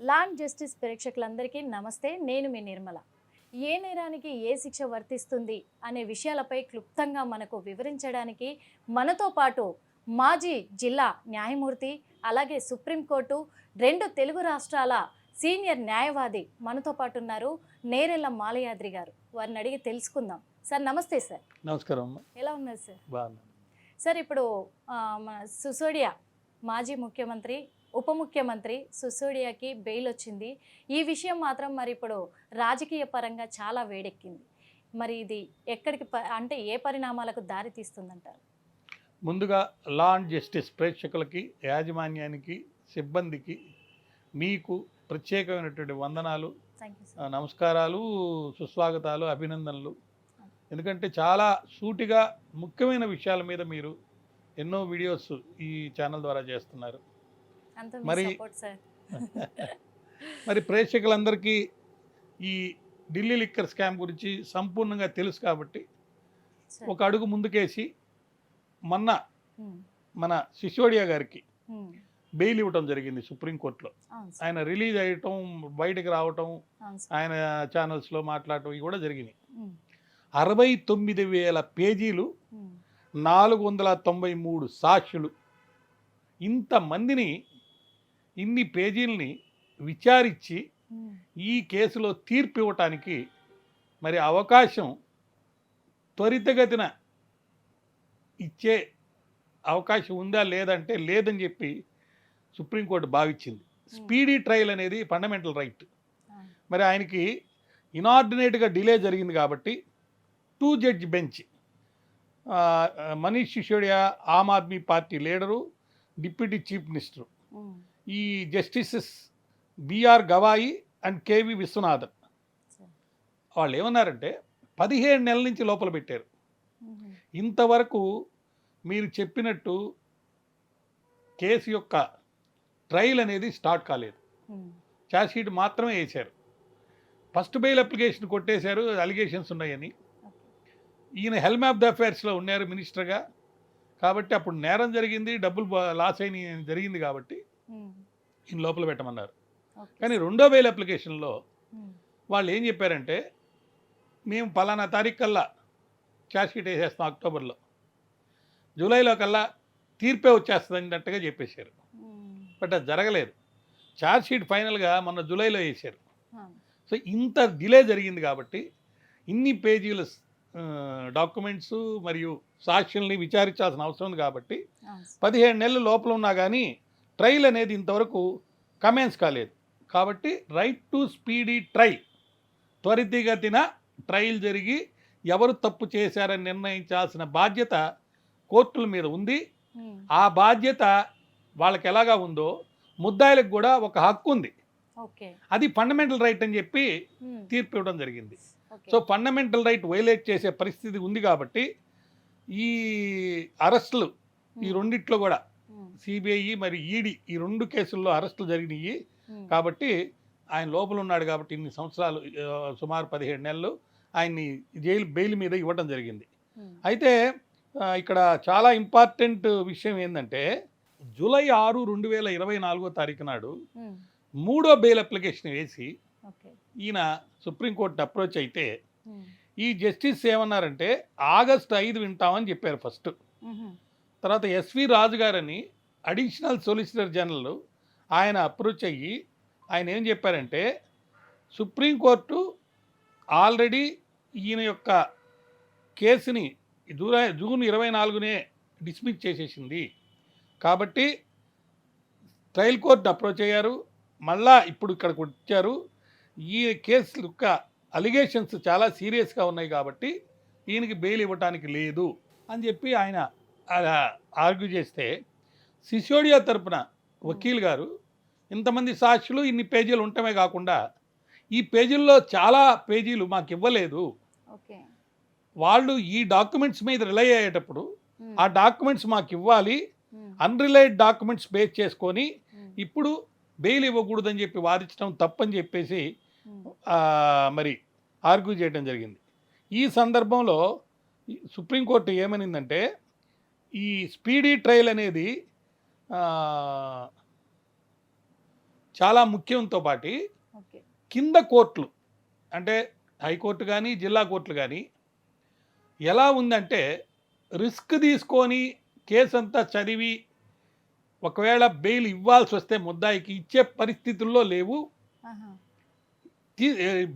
Law and justice ప్రేక్షకులందరికీ నమస్తే. నేను మీ నిర్మల. ఏ నేరానికి ఏ శిక్ష వర్తిస్తుంది అనే విషయాలపై క్లుప్తంగా మనకు వివరించడానికి మనతో పాటు మాజీ జిల్లా న్యాయమూర్తి, అలాగే సుప్రీంకోర్టు 2 తెలుగు రాష్ట్రాల సీనియర్ న్యాయవాది మనతో పాటు ఉన్నారు, నేరెళ్ళ మాలయాద్రి గారు. వారిని అడిగి తెలుసుకుందాం. సార్ నమస్తే. సార్ నమస్కారం. ఎలా ఉన్నారు సార్? బాగున్నాను సార్, ఇప్పుడు మన సిసోడియా మాజీ ముఖ్యమంత్రి, ఉప ముఖ్యమంత్రి సిసోడియాకి బెయిల్ వచ్చింది. ఈ విషయం మాత్రం మరి ఇప్పుడు రాజకీయ పరంగా చాలా వేడెక్కింది. మరి ఇది ఎక్కడికి అంటే ఏ పరిణామాలకు దారి తీస్తుందంటారు? ముందుగా లా అండ్ జస్టిస్ ప్రేక్షకులకి, యాజమాన్యానికి, సిబ్బందికి, మీకు ప్రత్యేకమైనటువంటి వందనాలు, నమస్కారాలు, సుస్వాగతాలు, అభినందనలు. ఎందుకంటే చాలా సూటిగా ముఖ్యమైన విషయాల మీద మీరు ఎన్నో వీడియోస్ ఈ ఛానల్ ద్వారా చేస్తున్నారు. మరి ప్రేక్షకులందరికీ ఈ ఢిల్లీ లిక్కర్ స్కామ్ గురించి సంపూర్ణంగా తెలుసు కాబట్టి ఒక అడుగు ముందుకేసి మొన్న మన సిసోడియా గారికి బెయిల్ ఇవ్వటం జరిగింది సుప్రీంకోర్టులో. ఆయన రిలీజ్ అయ్యటం, బయటకు రావటం, ఆయన ఛానల్స్లో మాట్లాడటం ఇవి కూడా జరిగినాయి. 69,000 పేజీలు, 493 సాక్షులు, ఇంతమందిని, ఇన్ని పేజీలని విచారించి ఈ కేసులో తీర్పు ఇవ్వటానికి మరి అవకాశం త్వరితగతిన ఇచ్చే అవకాశం ఉందా లేదంటే లేదని చెప్పి సుప్రీంకోర్టు భావించింది. స్పీడీ ట్రయల్ అనేది ఫండమెంటల్ రైట్. మరి ఆయనకి ఇనార్డినేట్గా డిలే జరిగింది కాబట్టి 2 judge bench, Manish Sisodia Aam Aadmi party leader, deputy chief minister, ఈ justices B R Gavai and K V Vishwanathan, వాళ్ళు ఏమన్నారంటే 17 నెలల నుంచి లోపల పెట్టారు. ఇంతవరకు మీరు చెప్పినట్టు కేసు యొక్క ట్రయల్ అనేది స్టార్ట్ కాలేదు. ఛార్జ్షీట్ మాత్రమే వేశారు. ఫస్ట్ బెయిల్ అప్లికేషన్ కొట్టేశారు, అలిగేషన్స్ ఉన్నాయని. ఈయన హెల్మ్ ఆఫ్ ద అఫైర్స్లో ఉన్నారు మినిస్టర్గా కాబట్టి అప్పుడు నేరం జరిగింది, డబ్బులు లాస్ అయిన జరిగింది కాబట్టి ఈయన లోపల పెట్టమన్నారు. కానీ రెండో బెయిల్ అప్లికేషన్లో వాళ్ళు ఏం చెప్పారంటే, మేము పలానా తారీఖు కల్లా ఛార్జ్షీట్ వేసేస్తాం, అక్టోబర్లో, జూలైలో కల్లా తీర్పే వచ్చేస్తుంది అన్నట్టుగా చెప్పేశారు. బట్ అది జరగలేదు. ఛార్జ్షీట్ ఫైనల్గా మొన్న జూలైలో వేశారు. సో ఇంత డిలే జరిగింది కాబట్టి ఇన్ని పేజీల డాక్యుమెంట్స్ మరియు సాక్షుల్ని విచారించాల్సిన అవసరం ఉంది కాబట్టి 17 నెలల లోపల ఉన్నా కానీ ట్రయల్ అనేది ఇంతవరకు కమెన్స్ కాలేదు. కాబట్టి రైట్ టు స్పీడీ ట్రయల్, త్వరితగతిన ట్రయల్ జరిగి ఎవరు తప్పు చేశారని నిర్ణయించాల్సిన బాధ్యత కోర్టుల మీద ఉంది. ఆ బాధ్యత వాళ్ళకి ఎలాగా ఉందో ముద్దాయిలకు కూడా ఒక హక్కు ఉంది. అది ఫండమెంటల్ రైట్ అని చెప్పి తీర్పు ఇవ్వడం జరిగింది. సో ఫండమెంటల్ రైట్ వైలేట్ చేసే పరిస్థితి ఉంది కాబట్టి ఈ అరెస్టులు, ఈ రెండిట్లో కూడా సిబిఐ మరి ఈడీ, ఈ 2 కేసుల్లో అరెస్టులు జరిగినాయి కాబట్టి ఆయన లోపల ఉన్నాడు కాబట్టి ఇన్ని సంవత్సరాలు, సుమారు 17 నెలలు ఆయన్ని బెయిల్ మీద ఇవ్వడం జరిగింది. అయితే ఇక్కడ చాలా ఇంపార్టెంట్ విషయం ఏంటంటే, జూలై 6, 2024 నాడు 3వ బెయిల్ అప్లికేషన్ వేసి ఈయన సుప్రీంకోర్టుని అప్రోచ్ అయితే ఈ జస్టిస్ ఏమన్నారంటే ఆగస్టు 5 వింటామని చెప్పారు ఫస్ట్. తర్వాత ఎస్వి రాజు గారని అడిషనల్ సొలిసిటర్ జనరల్ ఆయన అప్రోచ్ అయ్యి ఆయన ఏం చెప్పారంటే, సుప్రీంకోర్టు ఆల్రెడీ ఈయన యొక్క కేసుని జూన్ 24నే డిస్మిస్ చేసేసింది కాబట్టి ట్రయల్ కోర్టును అప్రోచ్ అయ్యారు. మళ్ళా ఇప్పుడు ఇక్కడికి వచ్చారు, ఈ కేసు యొక్క అలిగేషన్స్ చాలా సీరియస్గా ఉన్నాయి కాబట్టి ఈయనకి బెయిల్ ఇవ్వటానికి లేదు అని చెప్పి ఆయన ఆర్గ్యూ చేస్తే, సిసోడియా తరపున వకీల్ గారు ఇంతమంది సాక్షులు, ఇన్ని పేజీలు ఉండటమే కాకుండా ఈ పేజీల్లో చాలా పేజీలు మాకు ఇవ్వలేదు, వాళ్ళు ఈ డాక్యుమెంట్స్ మీద రిలై అయ్యేటప్పుడు ఆ డాక్యుమెంట్స్ మాకు ఇవ్వాలి, అన్రిలైడ్ డాక్యుమెంట్స్ బేస్ చేసుకొని ఇప్పుడు బెయిల్ ఇవ్వకూడదని చెప్పి వాదించడం తప్పని చెప్పేసి మరి ఆర్గ్యూ చేయడం జరిగింది. ఈ సందర్భంలో సుప్రీంకోర్టు ఏమనిందంటే, ఈ స్పీడీ ట్రయల్ అనేది చాలా ముఖ్యంతో పాటు ఓకే. కింద కోర్టులు అంటే హైకోర్టు కానీ జిల్లా కోర్టులు కానీ ఎలా ఉందంటే రిస్క్ తీసుకొని కేసు అంతా చదివి ఒకవేళ బెయిల్ ఇవ్వాల్సి వస్తే ముద్దాయికి ఇచ్చే పరిస్థితుల్లో లేవు. ఆహా.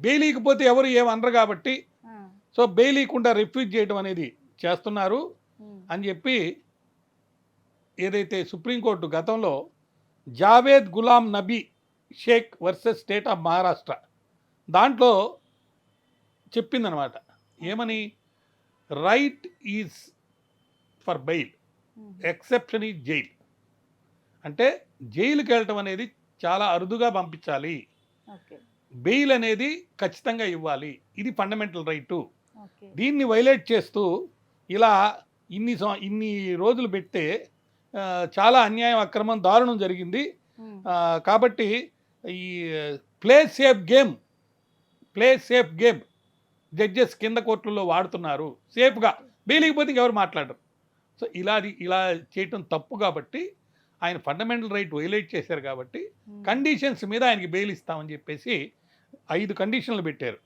బెయిల్ ఇవ్వకపోతే ఎవరు ఏమనరు కాబట్టి ఆ. సో బెయిల్ ఇవ్వకుండా రిఫ్యూజ్ చేయడం అనేది చేస్తున్నారు అని చెప్పి ఏదైతే సుప్రీంకోర్టు గతంలో Javed Ghulam Nabi Sheikh versus state of Maharashtra దాంట్లో చెప్పిందనమాట. ఏమని? Right is for bail, exception is jail. అంటే జైలుకి వెళ్ళటం అనేది చాలా అరుదుగా పంపించాలి, ఓకే. బెయిల్ అనేది ఖచ్చితంగా ఇవ్వాలి, ఇది ఫండమెంటల్ రైటు. ఓకే. దీన్ని వైలేట్ చేస్తూ ఇలా ఇన్ని రోజులు పెడితే చాలా అన్యాయం, అక్రమం, దారుణం జరిగింది. కాబట్టి ఈ ప్లే సేఫ్ గేమ్ జడ్జెస్ కింద కోర్టుల్లో వాడుతున్నారు, సేఫ్గా బెయిల్ ఇవ్వకపోతే ఇంకెవరు మాట్లాడరు. సో ఇలా చేయటం తప్పు కాబట్టి ఆయన ఫండమెంటల్ రైట్ వైలేట్ చేశారు కాబట్టి కండిషన్స్ మీద ఆయనకి బెయిల్ ఇస్తామని చెప్పేసి 5 కండిషన్లు పెట్టారు.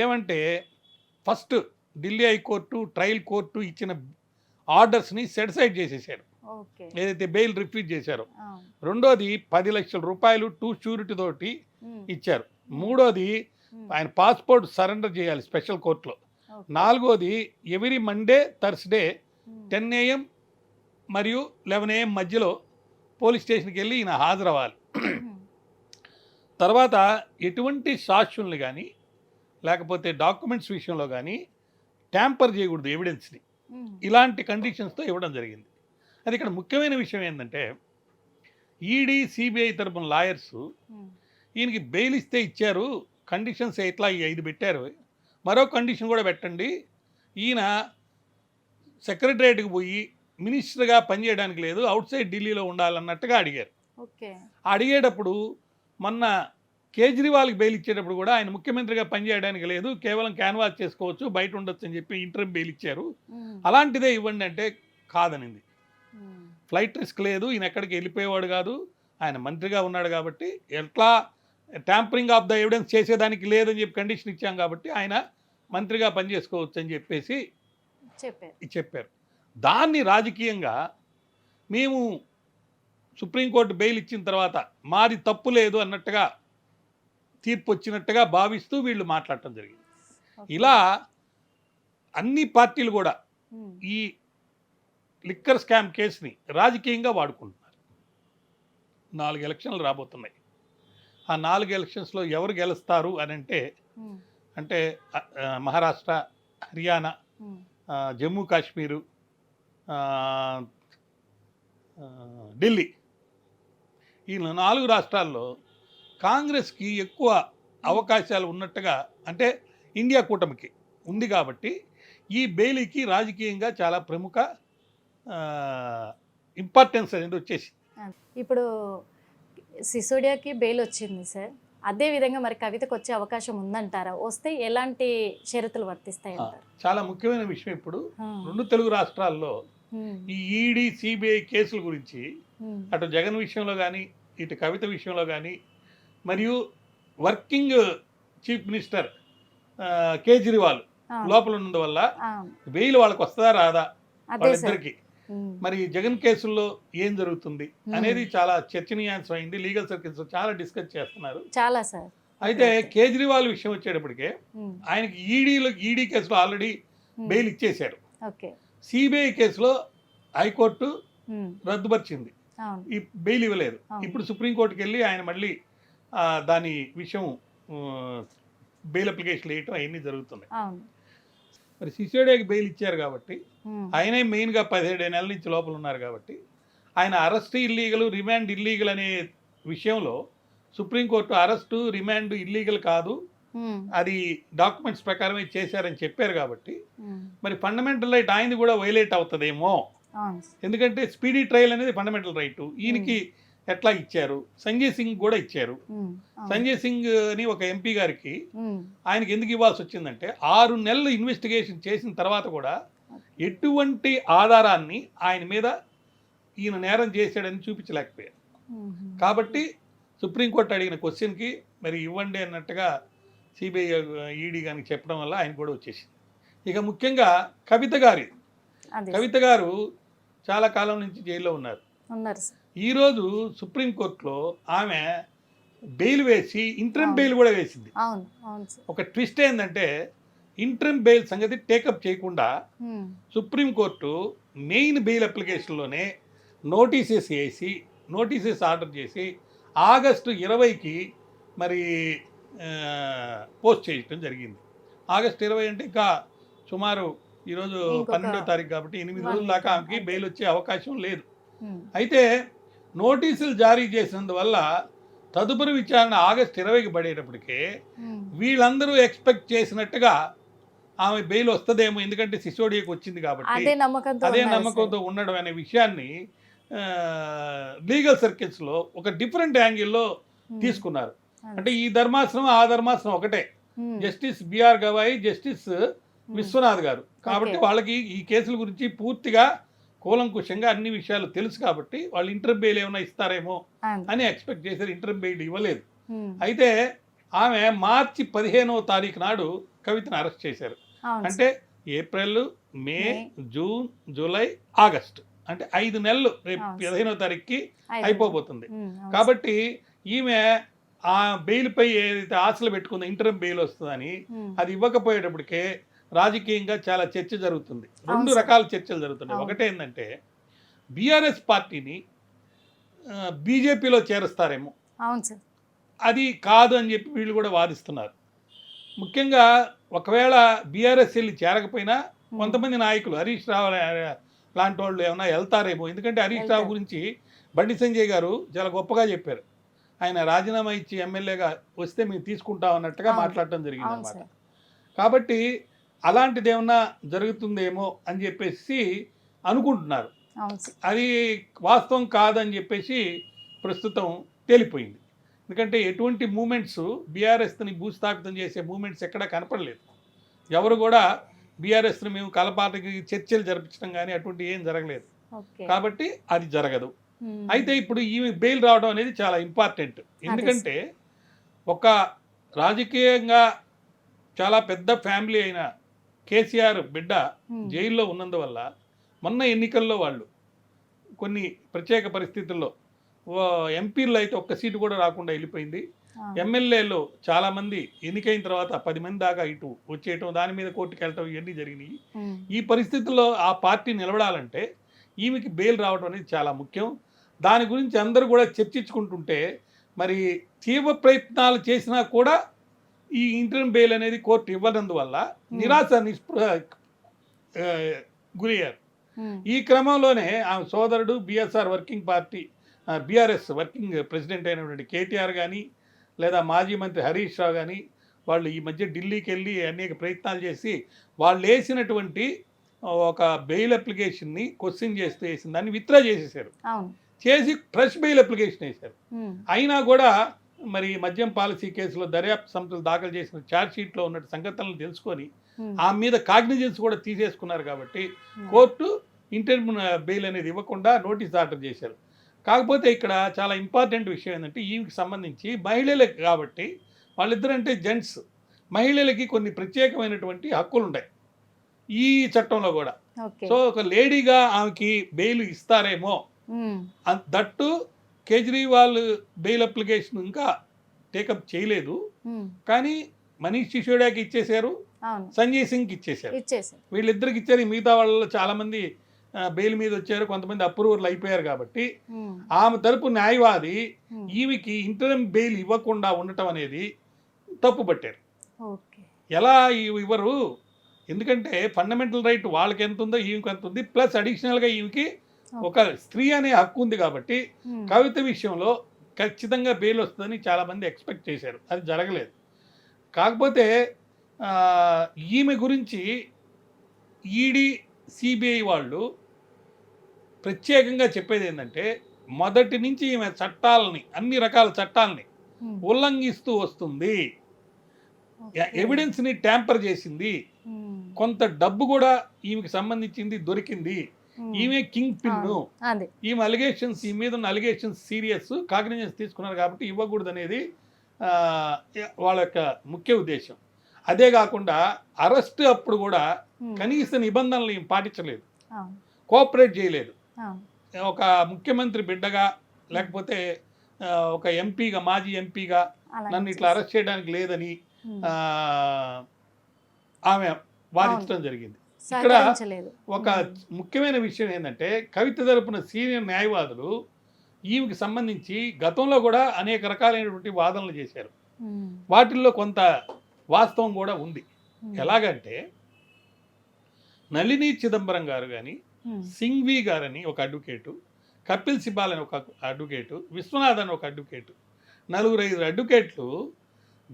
ఏమంటే first Delhi high court, trial court ఇచ్చిన ఆర్డర్స్ని సెటిసైడ్ చేసేసారు, ఏదైతే బెయిల్ రిఫ్యూజ్ చేశారో. రెండోది 10 లక్షల రూపాయలు 2 షూరిటీ తోటి ఇచ్చారు. మూడోది ఆయన పాస్పోర్ట్ సరెండర్ చేయాలి స్పెషల్ కోర్టులో. నాలుగోది ఎవ్రీ మండే థర్స్డే 10 AM మరియు 11 AM మధ్యలో పోలీస్ స్టేషన్కి వెళ్ళి ఈయన హాజరవ్వాలి. తర్వాత ఎటువంటి సాక్ష్యాలను కానీ లేకపోతే డాక్యుమెంట్స్ విషయంలో కానీ ట్యాంపర్ చేయకూడదు ఎవిడెన్స్ని. ఇలాంటి కండిషన్స్తో ఇవ్వడం జరిగింది. అది ఇక్కడ ముఖ్యమైన విషయం ఏంటంటే ఈడీ, సిబిఐ తరపున లాయర్స్ ఈయనకి బెయిల్ ఇస్తే ఇచ్చారు, కండిషన్స్ ఎట్లా ఈ 5 పెట్టారు, మరో కండిషన్ కూడా పెట్టండి, ఈయన సెక్రటరేట్కి పోయి మినిస్టర్గా పనిచేయడానికి లేదు, అవుట్ సైడ్ ఢిల్లీలో ఉండాలన్నట్టుగా అడిగారు. అడిగేటప్పుడు మొన్న కేజ్రీవాల్కి బెయిల్ ఇచ్చేటప్పుడు కూడా ఆయన ముఖ్యమంత్రిగా పనిచేయడానికి లేదు, కేవలం క్యాన్వాస్ చేసుకోవచ్చు, బయట ఉండొచ్చు అని చెప్పి ఇంటర్మ్ బెయిల్ ఇచ్చారు. అలాంటిదే ఇవ్వండి అంటే కాదనింది. ఫ్లైట్ రిస్క్ లేదు, ఈయన ఎక్కడికి వెళ్ళిపోయేవాడు కాదు, ఆయన మంత్రిగా ఉన్నాడు కాబట్టి ఎట్లా ట్యాంపరింగ్ ఆఫ్ ద ఎవిడెన్స్ చేసేదానికి లేదని చెప్పి కండిషన్ ఇచ్చాం కాబట్టి ఆయన మంత్రిగా పనిచేసుకోవచ్చు అని చెప్పేసి చెప్పారు. దాన్ని రాజకీయంగా మేము సుప్రీంకోర్టు బెయిల్ ఇచ్చిన తర్వాత మాది తప్పు లేదు అన్నట్టుగా తీర్పు వచ్చినట్టుగా భావిస్తూ వీళ్ళు మాట్లాడటం జరిగింది. ఇలా అన్ని పార్టీలు కూడా ఈ లిక్కర్ స్కామ్ కేసుని రాజకీయంగా వాడుకుంటున్నారు. 4 ఎలక్షన్లు రాబోతున్నాయి. ఆ 4 ఎలక్షన్స్లో ఎవరు గెలుస్తారు అని అంటే మహారాష్ట్ర, హర్యానా, జమ్మూ కాశ్మీరు, ఢిల్లీ, ఈ 4 రాష్ట్రాల్లో కాంగ్రెస్కి ఎక్కువ అవకాశాలు ఉన్నట్టుగా అంటే ఇండియా కూటమికి ఉంది కాబట్టి ఈ బెయిల్కి రాజకీయంగా చాలా ప్రముఖ ఇంపార్టెన్స్ అనేది వచ్చేసి. ఇప్పుడు సిసోడియాకి బెయిల్ వచ్చింది సార్, అదే విధంగా మరి కవితకు వచ్చే అవకాశం ఉందంటారా? వస్తే ఎలాంటి షరతులు వర్తిస్తాయి అంటారు? చాలా ముఖ్యమైన విషయం. ఇప్పుడు 2 తెలుగు రాష్ట్రాల్లో ఈ ఈడీ, సిబిఐ కేసుల గురించి అటు జగన్ విషయంలో కానీ ఇటు కవిత విషయంలో కానీ మరియు వర్కింగ్ చీఫ్ మినిస్టర్ కేజ్రీవాల్ లోపల ఉన్నందువల్ల బెయిల్ వాళ్ళకి వస్తుందా రాదా వాళ్ళిద్దరికి, మరి జగన్ కేసుల్లో ఏం జరుగుతుంది అనేది చాలా చర్చనీయాంశం అయింది. లీగల్ సర్కిల్స్ చాలా డిస్కస్ చేస్తున్నారు. చాలా సార్. అయితే కేజ్రీవాల్ విషయం వచ్చేటప్పటికే ఆయనకి ఈడీ కేసులో ఆల్రెడీ బెయిల్ ఇచ్చేశారు. సిబిఐ కేసులో హైకోర్టు రద్దుపరిచింది, ఈ బెయిల్ ఇవ్వలేదు. ఇప్పుడు సుప్రీంకోర్టుకి వెళ్ళి ఆయన మళ్ళీ దాని విషయం బెయిల్ అప్లికేషన్ వేయటం అవన్నీ జరుగుతున్నాయి. మరి సిసోడియాకి బెయిల్ ఇచ్చారు కాబట్టి ఆయనే మెయిన్గా 17 నెలల నుంచి లోపల ఉన్నారు కాబట్టి ఆయన అరెస్ట్ ఇల్లీగల్, రిమాండ్ ఇల్లీగల్ అనే విషయంలో సుప్రీంకోర్టు అరెస్టు, రిమాండ్ ఇల్లీగల్ కాదు, అది డాక్యుమెంట్స్ ప్రకారమే చేశారని చెప్పారు కాబట్టి మరి ఫండమెంటల్ రైట్ ఆయనది కూడా వైలేట్ అవుతుందేమో. ఎందుకంటే స్పీడీ ట్రయల్ అనేది ఫండమెంటల్ రైట్. ఈయనకి ఎట్లా ఇచ్చారు? సంజయ్ సింగ్ కూడా ఇచ్చారు. సంజయ్ సింగ్ అని ఒక ఎంపీ గారికి ఆయనకి ఎందుకు ఇవ్వాల్సి వచ్చిందంటే 6 నెలలు ఇన్వెస్టిగేషన్ చేసిన తర్వాత కూడా ఎటువంటి ఆధారాన్ని ఆయన మీద ఈయన నేరం చేశాడని చూపించలేకపోయారు. కాబట్టి సుప్రీంకోర్టు అడిగిన క్వశ్చన్కి మరి ఇవ్వండి అన్నట్టుగా సిబిఐ ఈడీ కానీ చెప్పడం వల్ల ఆయన కూడా వచ్చేసింది. ఇక ముఖ్యంగా కవిత గారు చాలా కాలం నుంచి జైల్లో ఉన్నారు. ఈరోజు సుప్రీంకోర్టులో ఆమె బెయిల్ వేసి ఇంటర్మ్ బెయిల్ కూడా వేసింది. ఒక ట్విస్ట్ ఏంటంటే ఇంటర్మ్ బెయిల్ సంగతి టేకప్ చేయకుండా సుప్రీంకోర్టు మెయిన్ బెయిల్ అప్లికేషన్లోనే నోటీసెస్ ఆర్డర్ చేసి ఆగస్టు 20కి మరి పోస్ట్ చేయటం జరిగింది. ఆగస్టు 20 అంటే ఇంకా సుమారు ఈరోజు 12వ తారీఖు కాబట్టి 8 రోజుల దాకా ఆమెకి బెయిల్ వచ్చే అవకాశం లేదు. అయితే నోటీసులు జారీ చేసినందువల్ల తదుపరి విచారణ ఆగస్టు 20కి పడేటప్పటికే వీళ్ళందరూ ఎక్స్పెక్ట్ చేసినట్టుగా ఆమె బెయిల్ వస్తుందేమో, ఎందుకంటే సిసోడియాకి వచ్చింది కాబట్టి అదే నమ్మకంతో ఉండడం అనే విషయాన్ని లీగల్ సర్కిల్స్లో ఒక డిఫరెంట్ యాంగిల్లో తీసుకున్నారు. అంటే ఈ ధర్మాసనం ఆ ధర్మాసనం ఒకటే, justice B R Gavai, justice Vishwanath garu. కాబట్టి వాళ్ళకి ఈ కేసుల గురించి పూర్తిగా కూలంకుషంగా అన్ని విషయాలు తెలుసు కాబట్టి వాళ్ళు ఇంటర్మ్ బెయిల్ ఏమైనా ఇస్తారేమో అని ఎక్స్పెక్ట్ చేశారు. ఇంటర్మ్ బెయిల్ ఇవ్వలేదు. అయితే ఆమె మార్చి 15వ తారీఖు నాడు కవితను అరెస్ట్ చేశారు. అంటే ఏప్రిల్, మే, జూన్, జూలై, ఆగస్టు, అంటే 5 నెలలు రేపు 15వ తారీఖుకి అయిపోబోతుంది. కాబట్టి ఈమె ఆ బెయిల్పై ఏదైతే ఆశలు పెట్టుకుందో ఇంటర్మ్ బెయిల్ వస్తుందని, అది ఇవ్వకపోయేటప్పటికే రాజకీయంగా చాలా చర్చ జరుగుతుంది. 2 రకాల చర్చలు జరుగుతున్నాయి. ఒకటి ఏంటంటే బీఆర్ఎస్ పార్టీని బీజేపీలో చేరుస్తారేమో, అది కాదు అని చెప్పి వీళ్ళు కూడా వాదిస్తున్నారు. ముఖ్యంగా ఒకవేళ బీఆర్ఎస్ వెళ్ళి చేరకపోయినా కొంతమంది నాయకులు హరీష్ రావు లాంటి వాళ్ళు ఏమైనా వెళ్తారేమో. ఎందుకంటే హరీష్ రావు గురించి బండి సంజయ్ గారు చాలా గొప్పగా చెప్పారు. ఆయన రాజీనామా ఇచ్చి ఎమ్మెల్యేగా వస్తే మేము తీసుకుంటాం అన్నట్టుగా మాట్లాడటం జరిగింది అన్నమాట. కాబట్టి అలాంటిది ఏమన్నా జరుగుతుందేమో అని చెప్పేసి అనుకుంటున్నారు. అది వాస్తవం కాదని చెప్పేసి ప్రస్తుతం తేలిపోయింది. ఎందుకంటే ఎటువంటి మూమెంట్స్ బీఆర్ఎస్ని భూస్థాపితం చేసే మూమెంట్స్ ఎక్కడా కనపడలేదు. ఎవరు కూడా బీఆర్ఎస్ని మేము కలపాటికి చర్చలు జరిపించడం కానీ అటువంటి ఏం జరగలేదు. కాబట్టి అది జరగదు. అయితే ఇప్పుడు ఈ బెయిల్ రావడం అనేది చాలా ఇంపార్టెంట్. ఎందుకంటే ఒక రాజకీయంగా చాలా పెద్ద ఫ్యామిలీ అయిన కేసీఆర్ బిడ్డ జైల్లో ఉన్నందువల్ల మొన్న ఎన్నికల్లో వాళ్ళు కొన్ని ప్రత్యేక పరిస్థితుల్లో ఎంపీలు అయితే ఒక్క సీటు కూడా రాకుండా వెళ్ళిపోయింది. ఎమ్మెల్యేలు చాలామంది ఎన్నికైన తర్వాత 10 మంది దాకా ఇటు వచ్చేయటం, దాని మీద కోర్టుకు వెళ్ళటం, ఇవన్నీ జరిగినాయి. ఈ పరిస్థితుల్లో ఆ పార్టీ నిలబడాలంటే ఈమెకి బెయిల్ రావడం అనేది చాలా ముఖ్యం. దాని గురించి అందరూ కూడా చర్చించుకుంటుంటే మరి తీవ్ర ప్రయత్నాలు చేసినా కూడా ఈ ఇంటర్మ్ బెయిల్ అనేది కోర్టు ఇవ్వనందువల్ల నిరాశ నిస్పృహ గురయ్యారు. ఈ క్రమంలోనే ఆమె సోదరుడు బీఆర్ఎస్ వర్కింగ్ ప్రెసిడెంట్ అయినటువంటి కేటీఆర్ కానీ లేదా మాజీ మంత్రి హరీష్ రావు కానీ వాళ్ళు ఈ మధ్య ఢిల్లీకి వెళ్ళి అనేక ప్రయత్నాలు చేసి వాళ్ళు వేసినటువంటి ఒక బెయిల్ అప్లికేషన్ని క్వశ్చన్ చేస్తూ వేసిన దాన్ని విత్డ్రా చేసేసారు. చేసి ఫ్రెష్ బెయిల్ అప్లికేషన్ వేశారు. అయినా కూడా మరి మద్యం పాలసీ కేసులో దర్యాప్తు సంస్థలు దాఖలు చేసిన ఛార్జ్ షీట్లో ఉన్న సంగతులను తెలుసుకొని ఆ మీద కాగ్నిజెన్స్ కూడా తీసేసుకున్నారు. కాబట్టి కోర్టు ఇంటర్మ్ బెయిల్ అనేది ఇవ్వకుండా నోటీస్ ఆర్డర్ చేశారు. కాకపోతే ఇక్కడ చాలా ఇంపార్టెంట్ విషయం ఏంటంటే ఈమెకి సంబంధించి మహిళలకు కాబట్టి వాళ్ళిద్దరంటే జెంట్స్, మహిళలకి కొన్ని ప్రత్యేకమైనటువంటి హక్కులు ఉంటాయి ఈ చట్టంలో కూడా. సో ఒక లేడీగా ఆమెకి బెయిల్ ఇస్తారేమో. దట్టు కేజ్రీవాల్ బెయిల్ అప్లికేషన్ ఇంకా టేకప్ చేయలేదు, కానీ మనీష్ సిసోడియాకి ఇచ్చేశారు, సంజయ్ సింగ్కి ఇచ్చేశారు. వీళ్ళిద్దరికి ఇచ్చారు. మిగతా వాళ్ళలో చాలామంది బెయిల్ మీద వచ్చారు, కొంతమంది అప్రూవర్లు అయిపోయారు. కాబట్టి ఆమె తరపు న్యాయవాది ఈమెకి ఇంటర్మ్ బెయిల్ ఇవ్వకుండా ఉండటం అనేది తప్పు పట్టారు. ఎలా ఇవ్వరు? ఎందుకంటే ఫండమెంటల్ రైట్ వాళ్ళకి ఎంత ఉందో ఈమెకి ఎంత ఉంది, ప్లస్ అడిషనల్గా ఈమెకి ఒక స్త్రీ అనే హక్కు ఉంది. కాబట్టి కవిత విషయంలో ఖచ్చితంగా బెయిల్ వస్తుందని చాలామంది ఎక్స్పెక్ట్ చేశారు. అది జరగలేదు. కాకపోతే ఈమె గురించి ఈడీ, సిబిఐ వాళ్ళు ప్రత్యేకంగా చెప్పేది ఏంటంటే మొదటి నుంచి ఈమె చట్టాలని, అన్ని రకాల చట్టాలని ఉల్లంఘిస్తూ వస్తుంది, ఎవిడెన్స్ని ట్యాంపర్ చేసింది, కొంత డబ్బు కూడా ఈమెకి సంబంధించింది దొరికింది, ఈమె కింగ్ పిన్, అది ఈమె అలిగేషన్స్, ఈ మీద ఉన్న అలిగేషన్స్ సీరియస్, కాగ్నిజెన్స్ తీసుకున్నారు కాబట్టి ఇవ్వకూడదు అనేది వాళ్ళ యొక్క ముఖ్య ఉద్దేశం. అదే కాకుండా అరెస్ట్ అప్పుడు కూడా కనీస నిబంధనలు ఏం పాటించలేదు, కోఆపరేట్ చేయలేదు. ఒక ముఖ్యమంత్రి బిడ్డగా లేకపోతే ఒక ఎంపీగా, మాజీ ఎంపీగా నన్ను ఇట్లా అరెస్ట్ చేయడానికి లేదని ఆమె వాదించడం జరిగింది. ఇక్కడ ఒక ముఖ్యమైన విషయం ఏంటంటే, కవిత తరపున సీనియర్ న్యాయవాదులు ఈమెకి సంబంధించి గతంలో కూడా అనేక రకాలైనటువంటి వాదనలు చేశారు. వాటిల్లో కొంత వాస్తవం కూడా ఉంది. ఎలాగంటే, నళిని చిదంబరం గారు కానీ, సింఘ్వి గారని ఒక అడ్వకేటు, కపిల్ సిబాల్ అని ఒక అడ్వకేటు, విశ్వనాథ్ అని ఒక అడ్వకేటు, 4-5 అడ్వకేట్లు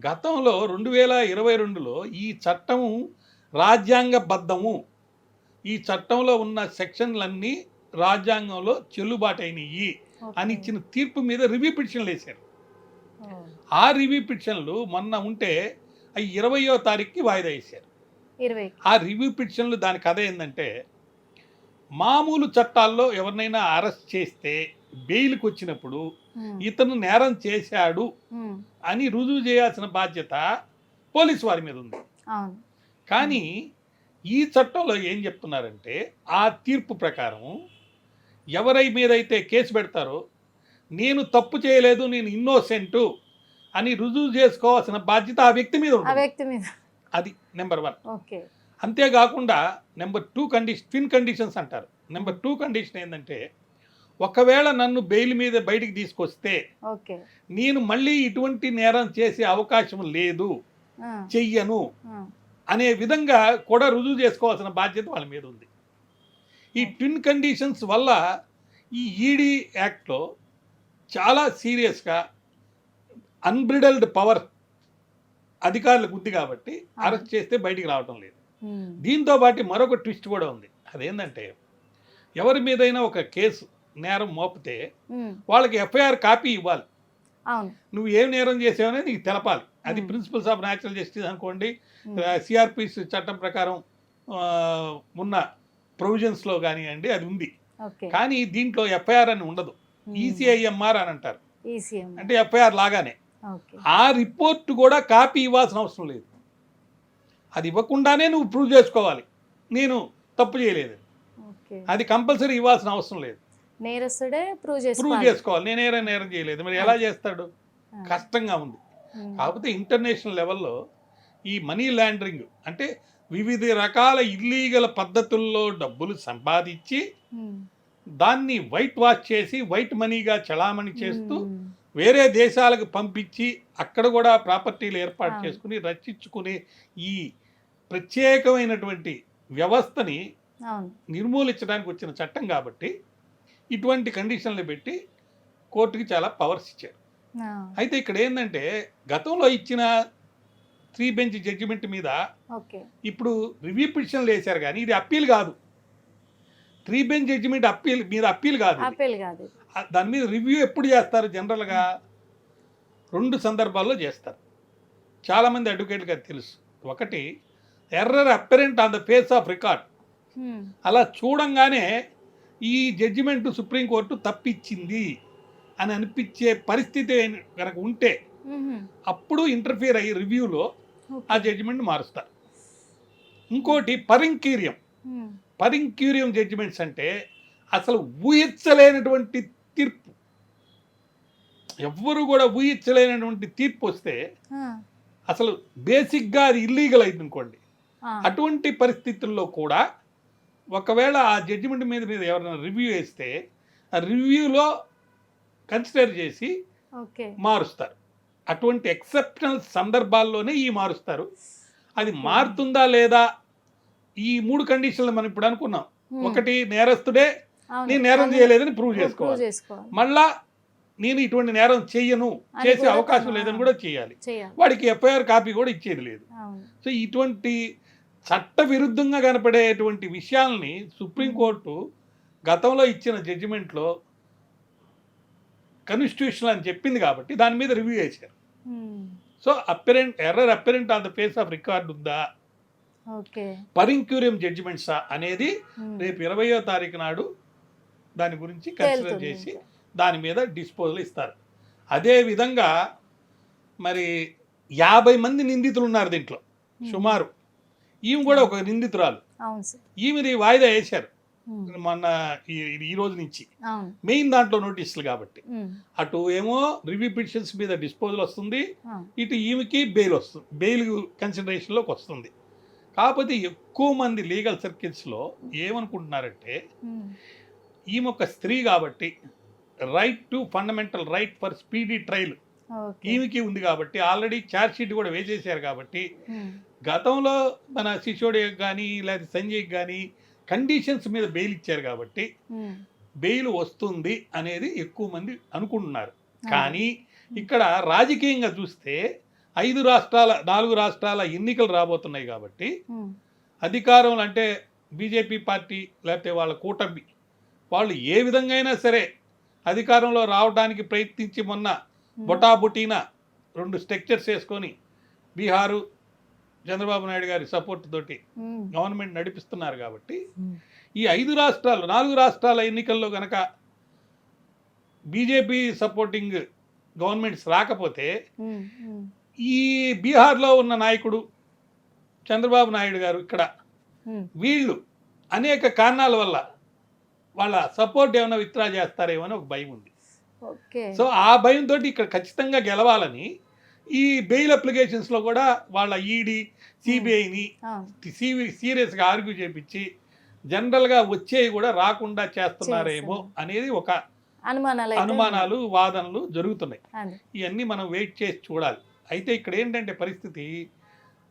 గతంలో 2022లో ఈ చట్టము రాజ్యాంగబద్ధము, ఈ చట్టంలో ఉన్న సెక్షన్లన్నీ రాజ్యాంగంలో చెల్లుబాటు అయినవి అని ఇచ్చిన తీర్పు మీద రివ్యూ పిటిషన్లు వేశారు. ఆ రివ్యూ పిటిషన్లు మొన్న ఉంటే అవి 20వ తారీఖుకి వాయిదా వేశారు. ఆ రివ్యూ పిటిషన్లు దాని కథ ఏంటంటే, మామూలు చట్టాల్లో ఎవరినైనా అరెస్ట్ చేస్తే బెయిల్కి వచ్చినప్పుడు ఇతను నేరం చేశాడు అని రుజువు చేయాల్సిన బాధ్యత పోలీసు వారి మీద ఉంది. కానీ ఈ చట్టంలో ఏం చెప్తున్నారంటే, ఆ తీర్పు ప్రకారం ఎవరై మీదైతే కేసు పెడతారో, నేను తప్పు చేయలేదు, నేను ఇన్నోసెంటు అని రుజువు చేసుకోవాల్సిన బాధ్యత ఆ వ్యక్తి మీద ఉంటుంది. అది నెంబర్ 1. అంతేకాకుండా నెంబర్ 2 ట్విన్ కండిషన్స్ అంటారు. నెంబర్ 2 కండిషన్ ఏంటంటే, ఒకవేళ నన్ను బెయిల్ మీద బయటికి తీసుకొస్తే నేను మళ్ళీ ఇటువంటి నేరం చేసే అవకాశం లేదు, చెయ్యను అనే విధంగా కూడా రుజువు చేసుకోవాల్సిన బాధ్యత వాళ్ళ మీద ఉంది. ఈ ట్విన్ కండిషన్స్ వల్ల ఈ ఈడీ యాక్ట్లో చాలా సీరియస్గా అన్బ్రిడల్డ్ పవర్ అధికారులకు ఉంది కాబట్టి అరెస్ట్ చేస్తే బయటికి రావటం లేదు. దీంతో పాటు మరొక ట్విస్ట్ కూడా ఉంది. అదేంటంటే, ఎవరి మీదైనా ఒక కేసు నేరం మోపితే వాళ్ళకి ఎఫ్ఐఆర్ కాపీ ఇవ్వాలి. నువ్వు ఏం నేరం చేసావనే నీకు తెలపాలి. అది ప్రిన్సిపల్స్ ఆఫ్ న్యాచురల్ జస్టిస్ అనుకోండి, సిఆర్పిసి చట్టం ప్రకారం ఉన్న ప్రొవిజన్స్లో కానివ్వండి, అది ఉంది. కానీ దీంట్లో ఎఫ్ఐఆర్ అని ఉండదు, ఈసీఐఎంఆర్ అని అంటారు. అంటే ఎఫ్ఐఆర్ లాగానే ఆ రిపోర్ట్ కూడా కాపీ ఇవ్వాల్సిన అవసరం లేదు. అది ఇవ్వకుండానే నువ్వు ప్రూవ్ చేసుకోవాలి నేను తప్పు చేయలేదు. అది కంపల్సరీ ఇవ్వాల్సిన అవసరం లేదు, నేరస్తుడే ప్రూవ్ చేసుకోవాలి. నేను నేరం చేయలేదు. మరి ఎలా చేస్తాడు? కష్టంగా ఉంది. కాకపోతే ఇంటర్నేషనల్ లెవెల్లో ఈ మనీ లాండరింగ్ అంటే వివిధ రకాల ఇల్లీగల్ పద్ధతుల్లో డబ్బులు సంపాదించి దాన్ని వైట్ వాష్ చేసి వైట్ మనీగా చలామణి చేస్తూ వేరే దేశాలకు పంపించి అక్కడ కూడా ప్రాపర్టీలు ఏర్పాటు చేసుకుని రక్షించుకునే ఈ ప్రత్యేకమైనటువంటి వ్యవస్థని నిర్మూలించడానికి వచ్చిన చట్టం కాబట్టి ఇటువంటి కండిషన్లు పెట్టి కోర్టుకి చాలా పవర్స్ ఇచ్చారు. అయితే ఇక్కడ ఏంటంటే, గతంలో ఇచ్చిన 3 బెంచ్ జడ్జిమెంట్ మీద ఇప్పుడు రివ్యూ పిటిషన్లు వేశారు, కానీ ఇది అప్పీల్ కాదు. 3 బెంచ్ జడ్జిమెంట్ అప్పీల్ కాదు. దాని మీద రివ్యూ ఎప్పుడు చేస్తారు? జనరల్గా 2 సందర్భాల్లో చేస్తారు. చాలామంది అడ్వకేట్గా తెలుసు. ఒకటి, error apparent on the face of record. అలా చూడంగానే ఈ జడ్జిమెంట్ సుప్రీంకోర్టు తప్పిచ్చింది అని అనిపించే పరిస్థితి కనుక ఉంటే అప్పుడు ఇంటర్ఫియర్ అయ్యి రివ్యూలో ఆ జడ్జిమెంట్ మారుస్తారు. ఇంకోటి పరింక్యూరియం జడ్జిమెంట్స్ అంటే అసలు ఊహించలేనటువంటి తీర్పు, ఎవ్వరు కూడా ఊహించలేనటువంటి తీర్పు వస్తే అసలు బేసిక్గా అది ఇల్లీగల్ అయింది అనుకోండి, అటువంటి పరిస్థితుల్లో కూడా ఒకవేళ ఆ జడ్జిమెంట్ మీద ఎవరైనా రివ్యూ వేస్తే ఆ రివ్యూలో కన్సిడర్ చేసి మారుస్తారు. అటువంటి ఎక్సెప్షనల్ సందర్భాల్లోనే ఈ మారుస్తారు. అది మారుతుందా లేదా, ఈ 3 కండిషన్లు మనం ఇప్పుడు అనుకున్నాం. ఒకటి, నేరస్తుడే నేను నేరం చేయలేదని ప్రూవ్ చేసుకోవాలి. మళ్ళా నేను ఇటువంటి నేరం చెయ్యను, చేసే అవకాశం లేదని కూడా చేయాలి. వాడికి ఎఫ్ఐఆర్ కాపీ కూడా ఇచ్చేది లేదు. సో ఇటువంటి చట్ట విరుద్ధంగా కనపడేటువంటి విషయాల్ని సుప్రీంకోర్టు గతంలో ఇచ్చిన జడ్జిమెంట్లో కాన్స్టిట్యూషనల్ అని చెప్పింది కాబట్టి దాని మీద రివ్యూ చేశారు. So error apparent on the face of record ఉందా ఓకే. పరింక్యూరియం జడ్జిమెంట్సా అనేది ఉమ్. రేపు 20వ తారీఖు నాడు దాని గురించి కన్సిడర్ తేలుతుంది చేసి ఇంకా. దాని మీద డిస్పోజల్ ఇస్తారు. అదే విధంగా మరి 50 మంది నిందితులు ఉన్నారు దీంట్లో సుమారు. ఈమె కూడా ఒక నిందితురాలు. అవును సార్. ఈమెది వాయిదా వేశారు ఉమ్. మొన్న ఈ రోజు నుంచి అవును. మెయిన్ దాంట్లో నోటీసులు కాబట్టి. ఉమ్. అటు ఏమో రివ్యూ పిటిషన్స్ మీద డిస్పోజల్ వస్తుంది, ఆ. ఇటు ఈమెకి బెయిల్ వస్తుంది, బెయిల్ కన్సిడరేషన్లోకి వస్తుంది. కాకపోతే ఎక్కువ మంది లీగల్ సర్కిల్స్లో ఏమనుకుంటున్నారంటే ఉమ్. ఈమె ఒక స్త్రీ కాబట్టి right to fundamental right for speedy trial okay. ఈమెకి ఉంది కాబట్టి ఆల్రెడీ ఛార్జ్ షీట్ కూడా వేసేసారు కాబట్టి ఉమ్. గతంలో మన సిసోడియాకి కానీ లేకపోతే సంజయ్కి కానీ కండిషన్స్ మీద బెయిల్ ఇచ్చారు కాబట్టి ఉమ్. బెయిల్ వస్తుంది అనేది ఎక్కువ మంది అనుకుంటున్నారు. ఆ. కానీ ఇక్కడ రాజకీయంగా చూస్తే 4 రాష్ట్రాల ఎన్నికలు రాబోతున్నాయి కాబట్టి ఉమ్. అధికారంలో అంటే బీజేపీ పార్టీ లేకపోతే వాళ్ళ కూటమి వాళ్ళు ఏ విధంగా అయినా సరే అధికారంలో రావడానికి ప్రయత్నించి మొన్న బొటాబుటీన 2 స్ట్రక్చర్స్ వేసుకొని బీహారు చంద్రబాబు నాయుడు గారి సపోర్ట్ తోటి ఉమ్. గవర్నమెంట్ నడిపిస్తున్నారు కాబట్టి ఉమ్. ఈ 4 రాష్ట్రాల ఎన్నికల్లో కనుక బీజేపీ సపోర్టింగ్ గవర్నమెంట్స్ రాకపోతే ఉమ్. ఉమ్. ఈ బీహార్లో ఉన్న నాయకుడు చంద్రబాబు నాయుడు గారు ఇక్కడ ఉమ్. వీళ్ళు అనేక కారణాల వల్ల వాళ్ళ సపోర్ట్ ఏమైనా విత్డ్రా చేస్తారేమో అని ఒక భయం ఉంది. ఓకే. సో ఆ భయంతో ఇక్కడ ఖచ్చితంగా గెలవాలని ఈ బెయిల్ అప్లికేషన్స్లో కూడా వాళ్ళ ఈడీ సిబిఐని అవును. సీరియస్గా ఆర్గ్యూ చేపించి జనరల్గా వచ్చేవి కూడా రాకుండా చేస్తున్నారేమో చేస్తున్నారు. అనేది ఒక అనుమానాలు అయితే అనుమానాలు వాదనలు జరుగుతున్నాయి. అదే. ఇవన్నీ మనం వెయిట్ చేసి చూడాలి. అయితే ఇక్కడ ఏంటంటే పరిస్థితి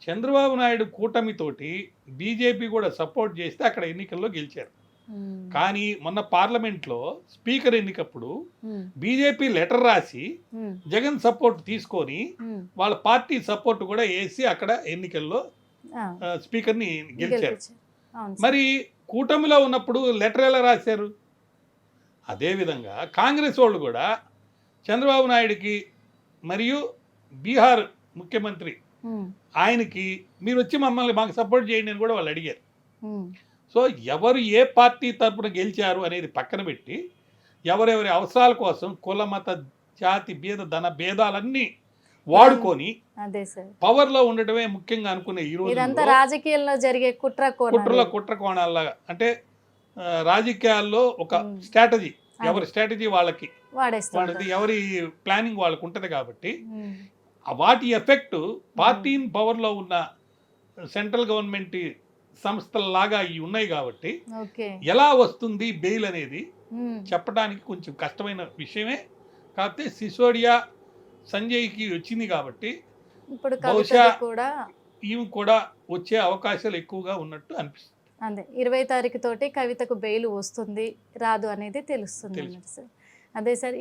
చంద్రబాబు నాయుడు కూటమితోటి బీజేపీ కూడా సపోర్ట్ చేస్తే అక్కడ ఎన్నికల్లో గెలిచారు. ఉమ్. కానీ మొన్న పార్లమెంట్లో స్పీకర్ ఎన్నికప్పుడు ఉమ్. బీజేపీ లెటర్ రాసి ఉమ్. జగన్ సపోర్ట్ తీసుకొని ఉమ్. వాళ్ళ పార్టీ సపోర్ట్ కూడా వేసి అక్కడ ఎన్నికల్లో ఆ. స్పీకర్ని గెలిచారు. గెలిపించారు. అవును సార్. మరి కూటమిలో ఉన్నప్పుడు లెటర్ ఎలా రాశారు? అదేవిధంగా కాంగ్రెస్ వాళ్ళు కూడా చంద్రబాబు నాయుడికి మరియు బీహార్ ముఖ్యమంత్రి ఉమ్. ఆయనకి మీరు వచ్చి మాకు సపోర్ట్ చేయండి అని కూడా వాళ్ళు అడిగారు. ఉమ్. సో ఎవరు ఏ పార్టీ తరపున గెలిచారు అనేది పక్కన పెట్టి ఎవరెవరి అవసరాల కోసం కుల మత జాతి ధన భేదాలన్నీ వాడుకొని అదే సార్. పవర్లో ఉండటమే ముఖ్యంగా అనుకునే ఈ ఇదంతా రోజు రాజకీయాల్లో జరిగే కుట్ర కోణాల్లాగా అంటే రాజకీయాల్లో ఒక ఉమ్. స్ట్రాటజీ, అదే. ఎవరి స్ట్రాటజీ వాళ్ళకి వాడేస్తారు. వాళ్ళది ఎవరి ప్లానింగ్ వాళ్ళకు ఉంటుంది కాబట్టి ఉమ్. వాటి ఎఫెక్ట్ పార్టీని పవర్లో ఉన్న సెంట్రల్ గవర్నమెంట్ సంస్థలలాగా ఇవి ఉన్నాయి కాబట్టి ఓకే. ఎలా వస్తుంది బెయిల్ అనేది ఉమ్. చెప్పడానికి కొంచెం కష్టమైన విషయమే. కాకపోతే సిసోడియా సంజయ్కి వచ్చింది కాబట్టి ఇప్పుడు బహుశా కవితకి కూడా ఈమె కూడా వచ్చే అవకాశాలు ఎక్కువగా ఉన్నట్టు అనిపిస్తుంది. అదే 20 తారీఖు తోటి కవితకు బెయిల్ వస్తుంది రాదు అనేది తెలుస్తుంది తెలుసు. అన్నమాట సార్. అదే సార్.